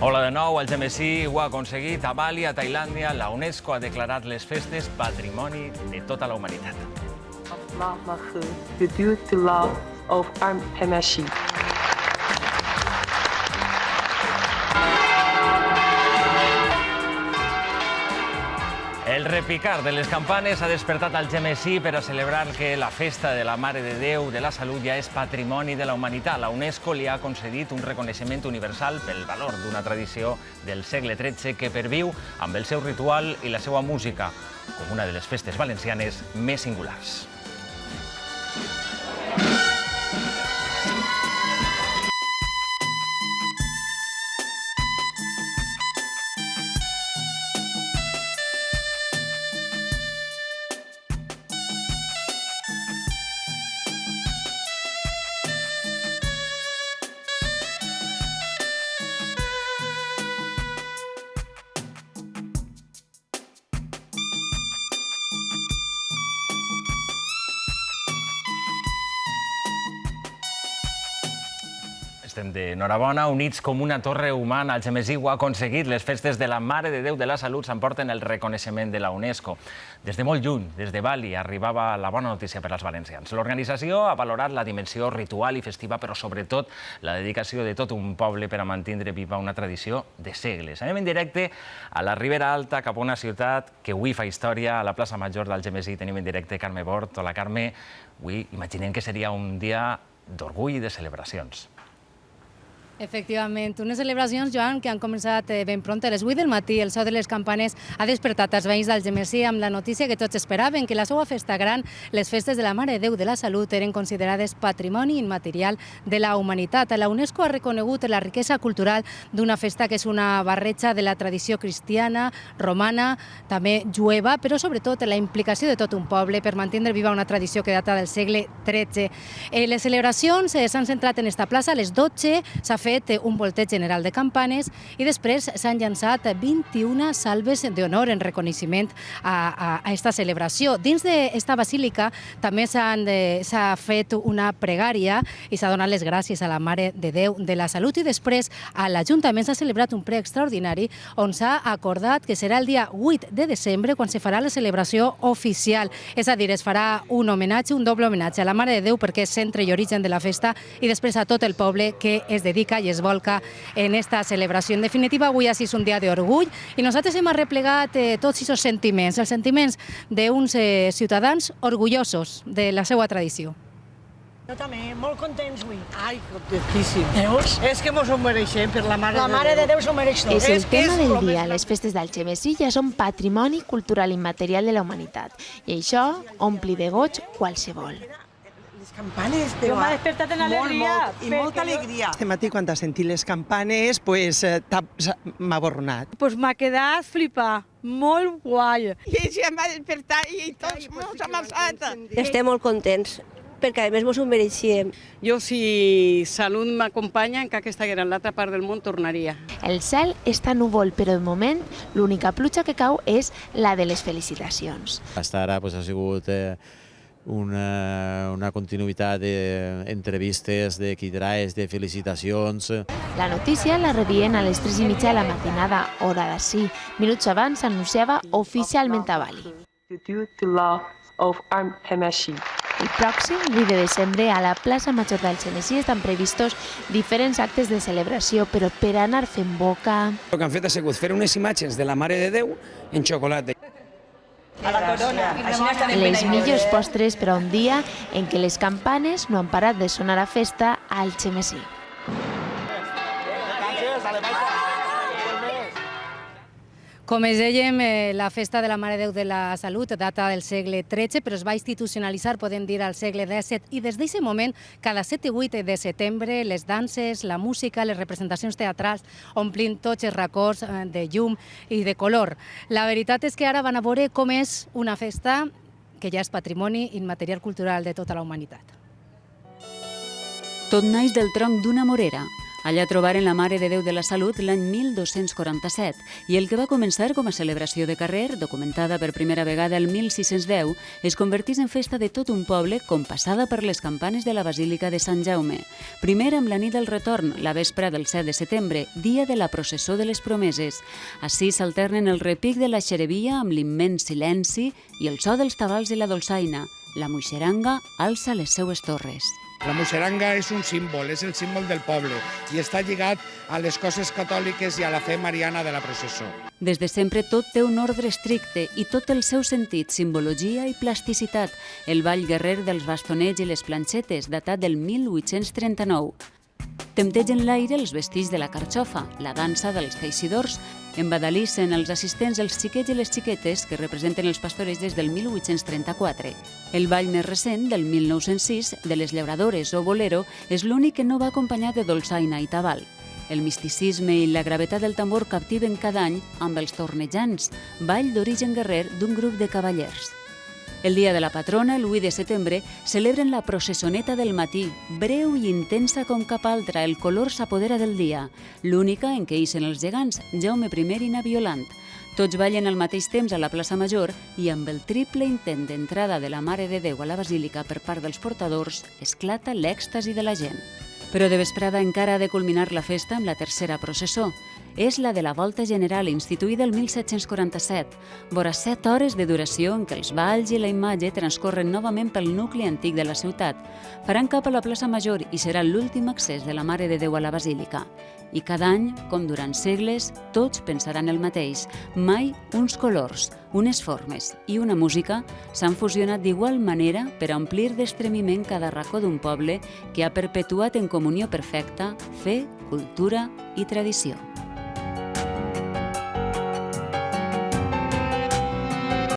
Hola de nou, el GMC ho ha aconseguit a Bali, a Tailàndia. La UNESCO ha declarat les festes patrimoni de tota la humanitat. El repicar de les campanes ha despertat al GMC per a celebrar que la festa de la Mare de Déu de la Salut ja és patrimoni de la humanitat. La UNESCO li ha concedit un reconeixement universal pel valor d'una tradició del segle XIII que perviu amb el seu ritual i la seva música, com una de les festes valencianes més singulars. Estem d'enhorabona, units com una torre humana. El GMC ho ha aconseguit. Les festes de la Mare de Déu de la Salut s'emporten el reconeixement de la UNESCO. Des de molt lluny, des de Bali, arribava la bona notícia per als valencians. L'organització ha valorat la dimensió ritual i festiva, però sobretot la dedicació de tot un poble per a mantenir viva una tradició de segles. Anem en directe a la Ribera Alta, cap a una ciutat que avui fa història. A la plaça Major del GMC tenim en directe Carme Bort. Hola, Carme. Avui imaginem que seria un dia d'orgull i de celebracions. Efectivament, unes celebracions, Joan, que han començat ben pront. A les 8 del matí, el so de les campanes ha despertat els veïns del GMC amb la notícia que tots esperaven, que la seva festa gran, les festes de la Mare de Déu de la Salut, eren considerades patrimoni immaterial de la humanitat. La UNESCO ha reconegut la riquesa cultural d'una festa que és una barreja de la tradició cristiana, romana, també jueva, però sobretot la implicació de tot un poble per mantenir viva una tradició que data del segle XIII. Les celebracions s'han centrat en esta plaça. A les 12 s'ha fet un volteig general de campanes i després s'han llançat 21 salves d'honor en reconeixement a aquesta celebració. Dins d'esta basílica també s'ha fet una pregària i s'ha donat les gràcies a la Mare de Déu de la Salut, i després a l'Ajuntament s'ha celebrat un ple extraordinari on s'ha acordat que serà el dia 8 de desembre quan se farà la celebració oficial. És a dir, es farà un homenatge, un doble homenatge a la Mare de Déu, perquè és centre i origen de la festa, i després a tot el poble que es dedica i es volca en esta celebració. En definitiva, avui és un dia d'orgull i nosaltres hem arreplegat tots aquests sentiments, els sentiments d'uns ciutadans orgullosos de la seva tradició. Jo també, molt contents avui. Ai, contentíssim. Veus? És que mos ho mereixem per la Mare de Déu. La Mare de Déu s'ho mereix tot. És el tema del dia. Les festes del GMC ja són patrimoni cultural immaterial de la humanitat i això ompli de goig qualsevol. Les campanes, Jo m'ha despertat en alegria. I molta alegria. Este matí, quan t'ha sentit les campanes, m'ha aborronat. Pues m'ha quedat flipar, molt guai. I ell em va despertar i tots mos hem alçat. Estem molt contents, perquè a més mos ho mereixíem. Jo, si salut m'acompanya, encara que estiguera en l'altra part del món, tornaria. El cel està núvol, però de moment l'única pluja que cau és la de les felicitacions. Fins ara ha sigut una continuïtat d'entrevistes, de quitraes, de felicitacions. La notícia la rebien a les 3:30 de la matinada, hora d'ací. Minuts abans s'anunciava oficialment a Bali. El pròxim 8 de desembre a la plaça Major del GMC estan previstos diferents actes de celebració, però per anar fent boca... El que han fet ha sigut fer unes imatges de la Mare de Déu en xocolata. A la corona. Les millors postres per a un dia en què les campanes no han parat de sonar a festa al GMC. Com es dèiem, la festa de la Mare de Déu de la Salut data del segle XIII, però es va institucionalitzar, podem dir, al segle XVII, i des d'aquest moment, cada 7 i 8 de setembre, les danses, la música, les representacions teatrals omplint tots els racons de llum i de color. La veritat és que ara van a veure com és una festa que ja és patrimoni immaterial cultural de tota la humanitat. Tot naix del tronc d'una morera. Allà trobaren la Mare de Déu de la Salut l'any 1247 i el que va començar com a celebració de carrer, documentada per primera vegada el 1610, es convertís en festa de tot un poble compassada per les campanes de la Basílica de Sant Jaume. Primer amb la nit del retorn, la vespra del 7 de setembre, dia de la processó de les promeses. Així s'alternen el repic de la xerevia amb l'immens silenci i el so dels tabals i la dolçaina. La moixeranga alça les seues torres. La moixeranga és un símbol, és el símbol del poble i està lligat a les coses catòliques i a la fe mariana de la processó. Des de sempre tot té un ordre estricte i tot el seu sentit, simbologia i plasticitat. El ball guerrer dels bastonets i les planxetes, datat del 1839. Temptegen l'aire els vestits de la carxofa, la dansa dels teixidors, embadalissen els assistents els xiquets i les xiquetes que representen els pastorets des del 1834. El ball més recent, del 1906, de les llauradores o bolero, és l'únic que no va acompanyat de dolçaina i tabal. El misticisme i la gravetat del tambor captiven cada any amb els tornejants, ball d'origen guerrer d'un grup de cavallers. El dia de la patrona, el 8 de setembre, celebren la processoneta del matí, breu i intensa com cap altra, el color s'apodera del dia, l'única en què ixen els gegants, Jaume I i na Violant. Tots ballen al mateix temps a la plaça Major i amb el triple intent d'entrada de la Mare de Déu a la Basílica per part dels portadors, esclata l'èxtasi de la gent. Però de vesprada encara ha de culminar la festa amb la tercera processó. És la de la Volta General, instituïda el 1747. Vora 7 hores de duració en què els balls i la imatge transcorren novament pel nucli antic de la ciutat. Faran cap a la plaça Major i serà l'últim accés de la Mare de Déu a la Basílica. I cada any, com durant segles, tots pensaran el mateix. Mai uns colors, unes formes i una música s'han fusionat d'igual manera per a omplir d'estremiment cada racó d'un poble que ha perpetuat en comunió perfecta fe, cultura i tradició.